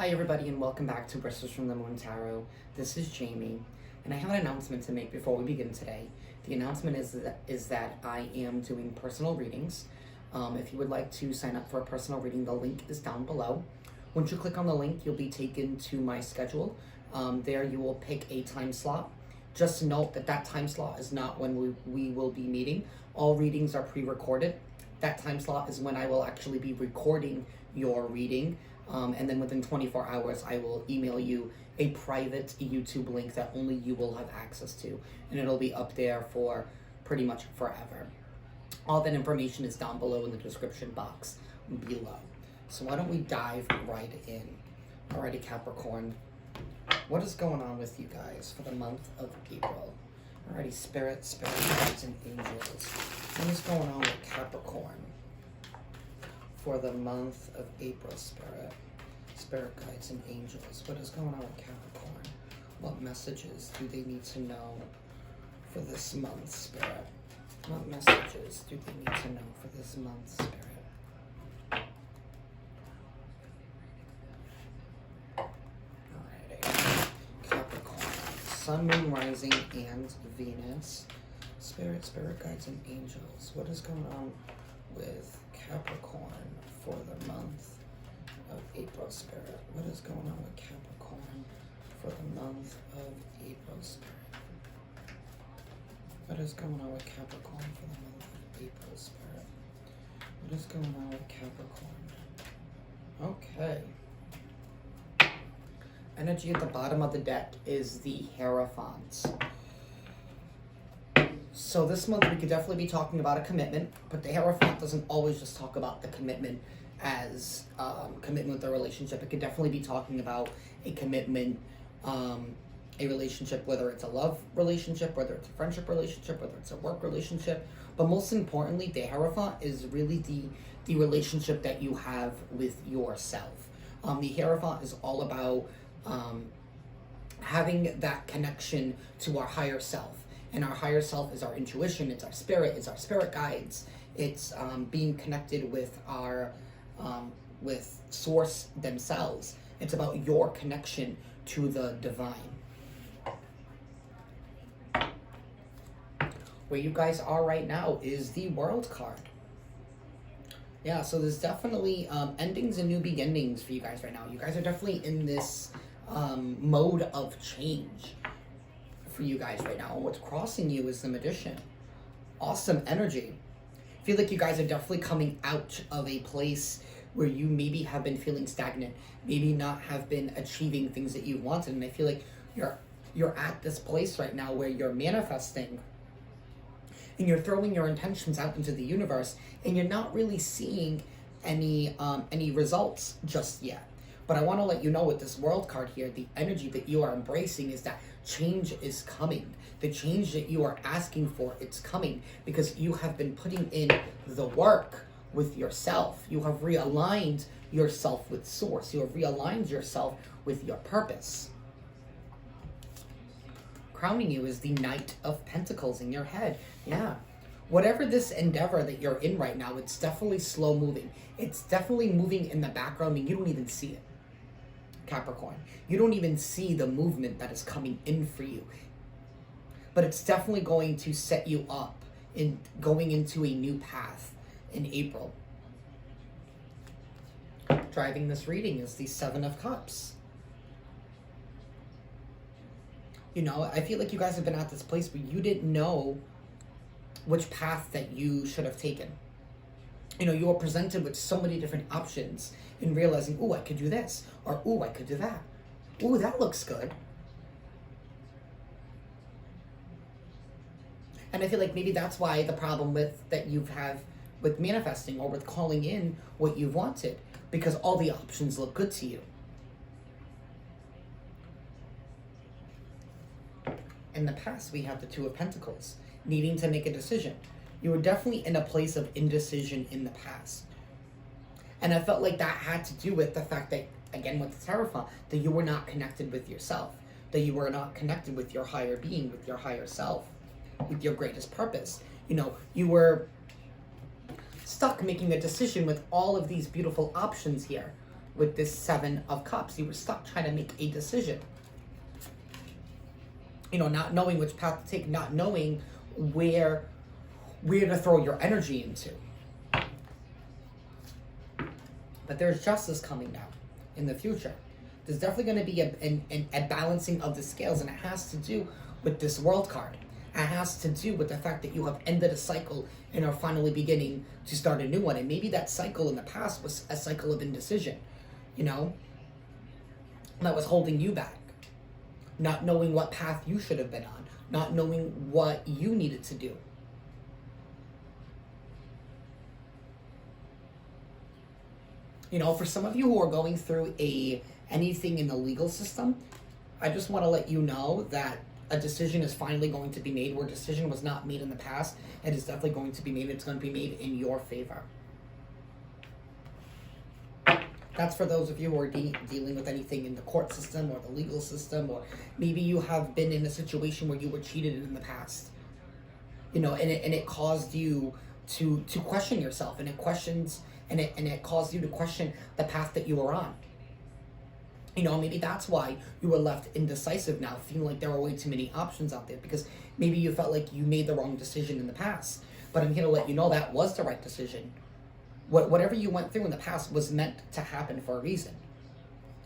Hi everybody and welcome back to Whispers from the Moon Tarot. This is Jamie and I have an announcement to make before we begin today. The announcement is that I am doing personal readings. If you would like to sign up for a personal reading, the link is down below. Once you click on the link, you'll be taken to my schedule. There you will pick a time slot. Just note that that time slot is not when we will be meeting. All readings are pre-recorded. That time slot is when I will actually be recording your reading. And then within 24 hours, I will email you a private YouTube link that only you will have access to. And it'll be up there for pretty much forever. All that information is down below in the description box below. So why don't we dive right in. Alrighty, Capricorn. What is going on with you guys for the month of April? Alrighty, spirit guides and angels. What is going on with Capricorn for the month of April, spirit guides and angels? What is going on with Capricorn? What messages do they need to know for this month, spirit? What messages do they need to know for this month, spirit? Alrighty. Capricorn, Sun, Moon, Rising, and Venus. Spirit guides and angels. What is going on with Capricorn for the month of April, spirit? What is going on with Capricorn for the month of April, spirit? What is going on with Capricorn for the month of April, spirit? What is going on with Capricorn? Okay. Energy at the bottom of the deck is the Hierophant. So this month we could definitely be talking about a commitment, but the Hierophant doesn't always just talk about the commitment as commitment with a relationship. It could definitely be talking about a commitment, a relationship, whether it's a love relationship, whether it's a friendship relationship, whether it's a work relationship. But most importantly, the Hierophant is really the relationship that you have with yourself. The Hierophant is all about having that connection to our higher self. And our higher self is our intuition, it's our spirit guides, it's being connected with our, with source themselves. It's about your connection to the divine. Where you guys are right now is the World card. Yeah, so there's definitely endings and new beginnings for you guys right now. You guys are definitely in this mode of change for you guys right now. And what's crossing you is the Magician. Awesome energy. I feel like you guys are definitely coming out of a place where you maybe have been feeling stagnant, maybe not have been achieving things that you wanted. And I feel like you're at this place right now where you're manifesting and you're throwing your intentions out into the universe and you're not really seeing any results just yet. But I want to let you know with this World card here, the energy that you are embracing is that change is coming. The change that you are asking for, it's coming because you have been putting in the work with yourself. You have realigned yourself with source. You have realigned yourself with your purpose. Crowning you is the Knight of Pentacles in your head. Yeah. Whatever this endeavor that you're in right now, it's definitely slow moving. It's definitely moving in the background and you don't even see it. Capricorn, you don't even see the movement that is coming in for you, but it's definitely going to set you up in going into a new path in April. Driving this reading is the Seven of Cups. You know, I feel like you guys have been at this place where you didn't know which path that you should have taken. You know, you were presented with so many different options and realizing, oh, I could do this, or oh, I could do that. Oh, that looks good. And I feel like maybe that's why the problem that you have with manifesting or with calling in what you wanted, because all the options look good to you. In the past, we have the Two of Pentacles, needing to make a decision. You were definitely in a place of indecision in the past. And I felt like that had to do with the fact that, again, with the Tarot, that you were not connected with yourself, that you were not connected with your higher being, with your higher self, with your greatest purpose. You know, you were stuck making a decision with all of these beautiful options here. with this Seven of Cups. You were stuck trying to make a decision. You know, not knowing which path to take, not knowing where to throw your energy into. But there's justice coming now in the future. There's definitely going to be a balancing of the scales, and it has to do with this World card. It has to do with the fact that you have ended a cycle and are finally beginning to start a new one. And maybe that cycle in the past was a cycle of indecision, you know, that was holding you back. Not knowing what path you should have been on, not knowing what you needed to do. You know, for some of you who are going through anything in the legal system, I just want to let you know that a decision is finally going to be made. Where a decision was not made in the past, it is definitely going to be made. It's going to be made in your favor. That's for those of you who are dealing with anything in the court system or the legal system, or maybe you have been in a situation where you were cheated in the past. You know, and it caused you to question yourself, and it caused you to question the path that you were on. You know, maybe that's why you were left indecisive now, feeling like there were way too many options out there, because maybe you felt like you made the wrong decision in the past. But I'm here to let you know that was the right decision. Whatever you went through in the past was meant to happen for a reason.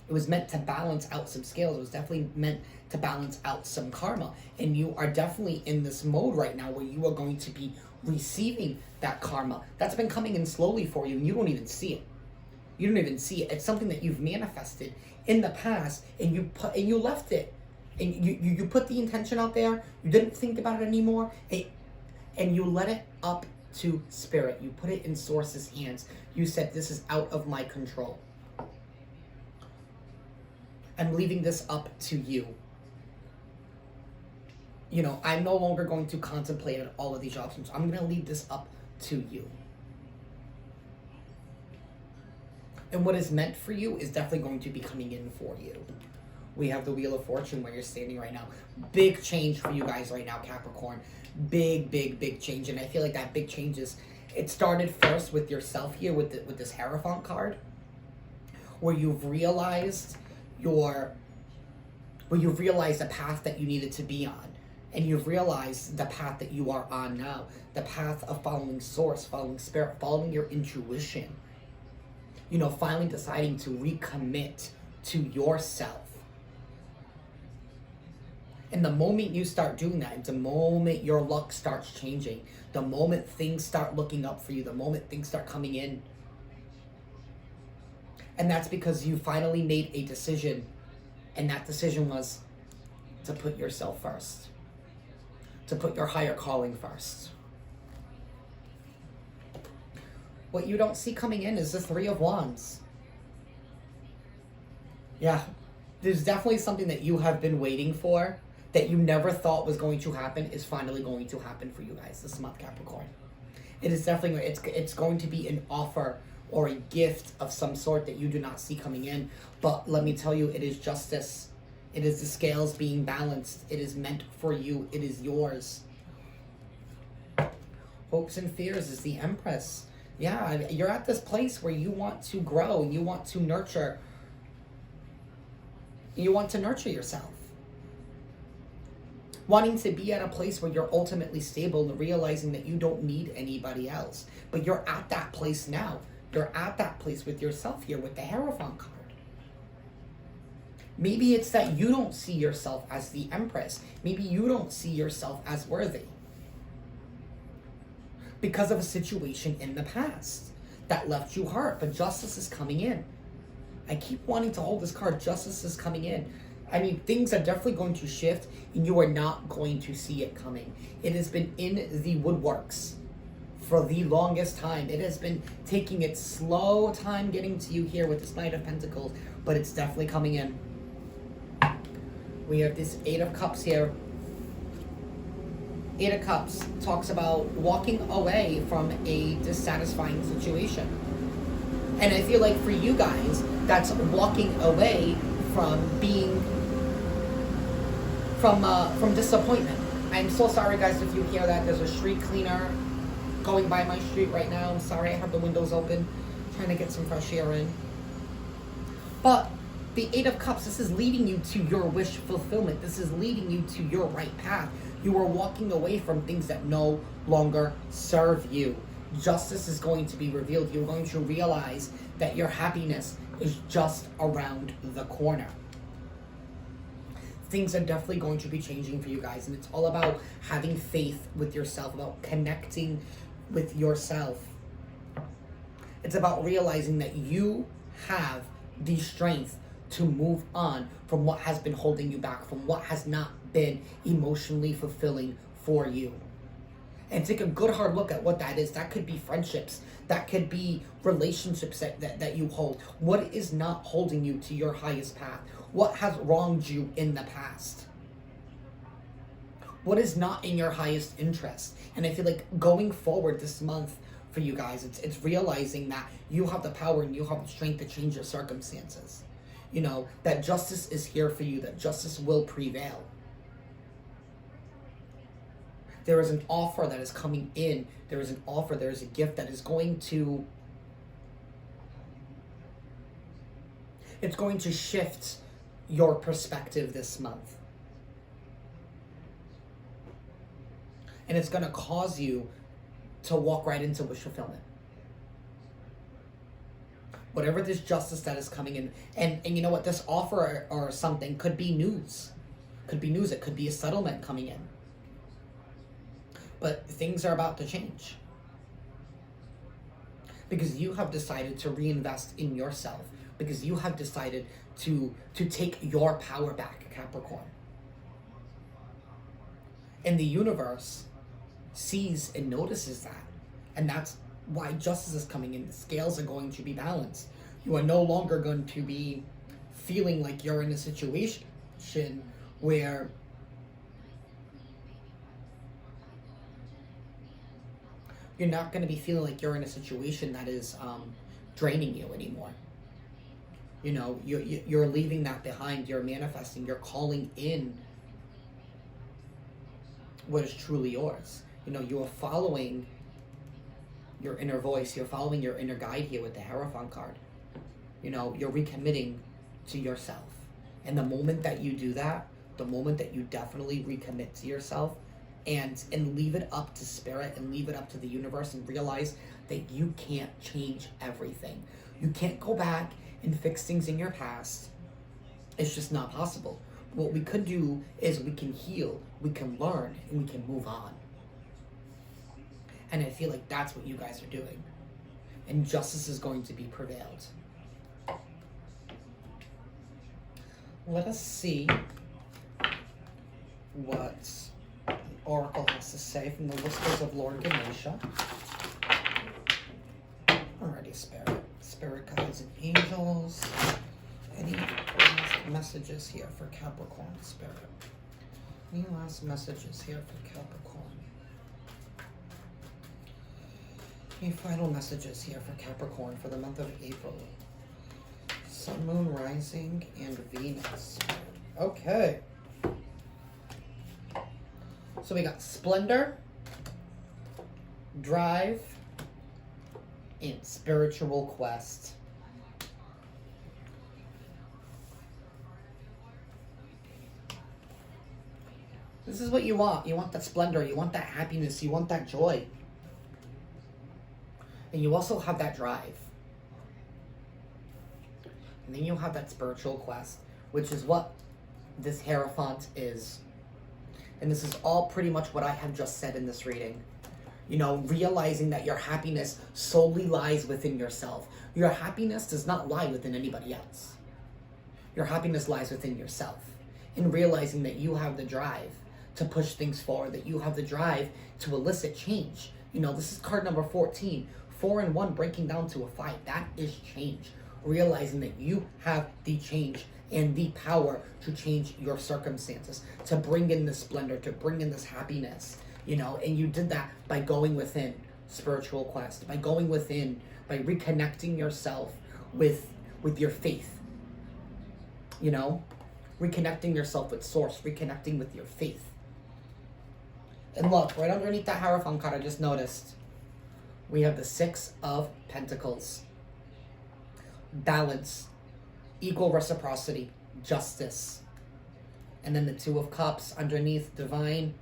It was meant to balance out some scales. It was definitely meant to balance out some karma. And you are definitely in this mode right now where you are going to be receiving that karma. That's been coming in slowly for you, and you don't even see it. You don't even see it. It's something that you've manifested in the past, and you left it. And you put the intention out there. You didn't think about it anymore. And you let it up to spirit. You put it in source's hands. You said, this is out of my control. I'm leaving this up to you. You know, I'm no longer going to contemplate all of these options. I'm going to leave this up to you. And what is meant for you is definitely going to be coming in for you. We have the Wheel of Fortune where you're standing right now. Big change for you guys right now, Capricorn. Big, big, big change. And I feel like that big change it started first with yourself here with this Hierophant card, where you've realized the path that you needed to be on. And you've realized the path that you are on now. The path of following source, following spirit, following your intuition. You know, finally deciding to recommit to yourself. And the moment you start doing that, the moment your luck starts changing, the moment things start looking up for you, the moment things start coming in. And that's because you finally made a decision, and that decision was to put yourself first. To put your higher calling first. What you don't see coming in is the Three of Wands. Yeah, there's definitely something that you have been waiting for, that you never thought was going to happen, is finally going to happen for you guys this month, Capricorn. It is definitely, it's going to be an offer or a gift of some sort that you do not see coming in. But let me tell you, it is justice. It is the scales being balanced. It is meant for you. It is yours. Hopes and fears is the Empress. Yeah, you're at this place where you want to grow. You want to nurture. You want to nurture yourself. Wanting to be at a place where you're ultimately stable and realizing that you don't need anybody else. But you're at that place now. You're at that place with yourself here with the Hierophant card. Maybe it's that you don't see yourself as the Empress. Maybe you don't see yourself as worthy. Because of a situation in the past that left you hurt. But justice is coming in. I keep wanting to hold this card. Justice is coming in. I mean, things are definitely going to shift, and you are not going to see it coming. It has been in the woodworks for the longest time. It has been taking its slow time getting to you here with this Knight of Pentacles, but it's definitely coming in. We have this Eight of Cups here. Eight of Cups talks about walking away from a dissatisfying situation. And I feel like for you guys, that's walking away from being, from disappointment. I'm so sorry guys if you hear that. There's a street cleaner going by my street right now. I'm sorry, I have the windows open, trying to get some fresh air in. But the Eight of Cups, this is leading you to your wish fulfillment. This is leading you to your right path. You are walking away from things that no longer serve you. Justice is going to be revealed. You're going to realize that your happiness is just around the corner. Things are definitely going to be changing for you guys, and it's all about having faith with yourself, about connecting with yourself. It's about realizing that you have the strength to move on from what has been holding you back, from what has not been emotionally fulfilling for you. And take a good hard look at what that is. That could be friendships. That could be relationships that you hold. What is not holding you to your highest path? What has wronged you in the past? What is not in your highest interest? And I feel like going forward this month for you guys, it's realizing that you have the power and you have the strength to change your circumstances. You know, that justice is here for you, that justice will prevail. There is an offer that is coming in. There is an offer, there is a gift that is going to... It's going to shift your perspective this month. And it's going to cause you to walk right into wish fulfillment. Whatever this justice that is coming in. And you know what? This offer or something could be news. Could be news. It could be a settlement coming in. But things are about to change. Because you have decided to reinvest in yourself. Because you have decided to take your power back, Capricorn. And the universe sees and notices that. And that's why justice is coming in. The scales are going to be balanced. You are no longer going to be feeling like you're in a situation where you're not going to be feeling like you're in a situation that is draining you anymore. You know, you're leaving that behind. You're manifesting. You're calling in what is truly yours. You know, you are following your inner voice. You're following your inner guide here with the Hierophant card. You know, you're recommitting to yourself. And the moment that you do that, the moment that you definitely recommit to yourself and leave it up to spirit and leave it up to the universe and realize that you can't change everything. You can't go back and fix things in your past. It's just not possible. What we could do is we can heal, we can learn, and we can move on. And I feel like that's what you guys are doing. And justice is going to be prevailed. Let us see what the Oracle has to say from the Whispers of Lord Ganesha. Alrighty, Spirit guides and angels. Any last messages here for Capricorn Spirit? Any last messages here for Capricorn? Any final messages here for Capricorn for the month of April? Sun, Moon, Rising, and Venus. Okay. So we got Splendor, Drive, and Spiritual Quest. This is what you want. You want that splendor. You want that happiness. You want that joy. And you also have that drive. And then you have that spiritual quest, which is what this Hierophant is. And this is all pretty much what I have just said in this reading. You know, realizing that your happiness solely lies within yourself. Your happiness does not lie within anybody else. Your happiness lies within yourself. And realizing that you have the drive to push things forward, that you have the drive to elicit change. You know, this is card number 14. 4 and 1 breaking down to a 5. That is change. Realizing that you have the change and the power to change your circumstances, to bring in the splendor, to bring in this happiness, you know, and you did that by going within, spiritual quest, by going within, by reconnecting yourself with your faith, you know, reconnecting yourself with source, reconnecting with your faith. And look, right underneath that Hierophant card I just noticed, we have the 6 of Pentacles. Balance, equal reciprocity, justice. And then the Two of Cups underneath, divine.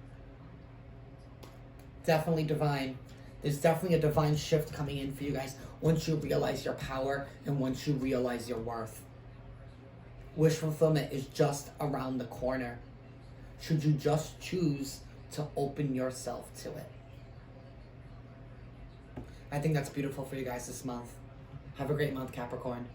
Definitely divine. There's definitely a divine shift coming in for you guys once you realize your power and once you realize your worth. Wish fulfillment is just around the corner. Should you just choose to open yourself to it? I think that's beautiful for you guys this month. Have a great month, Capricorn.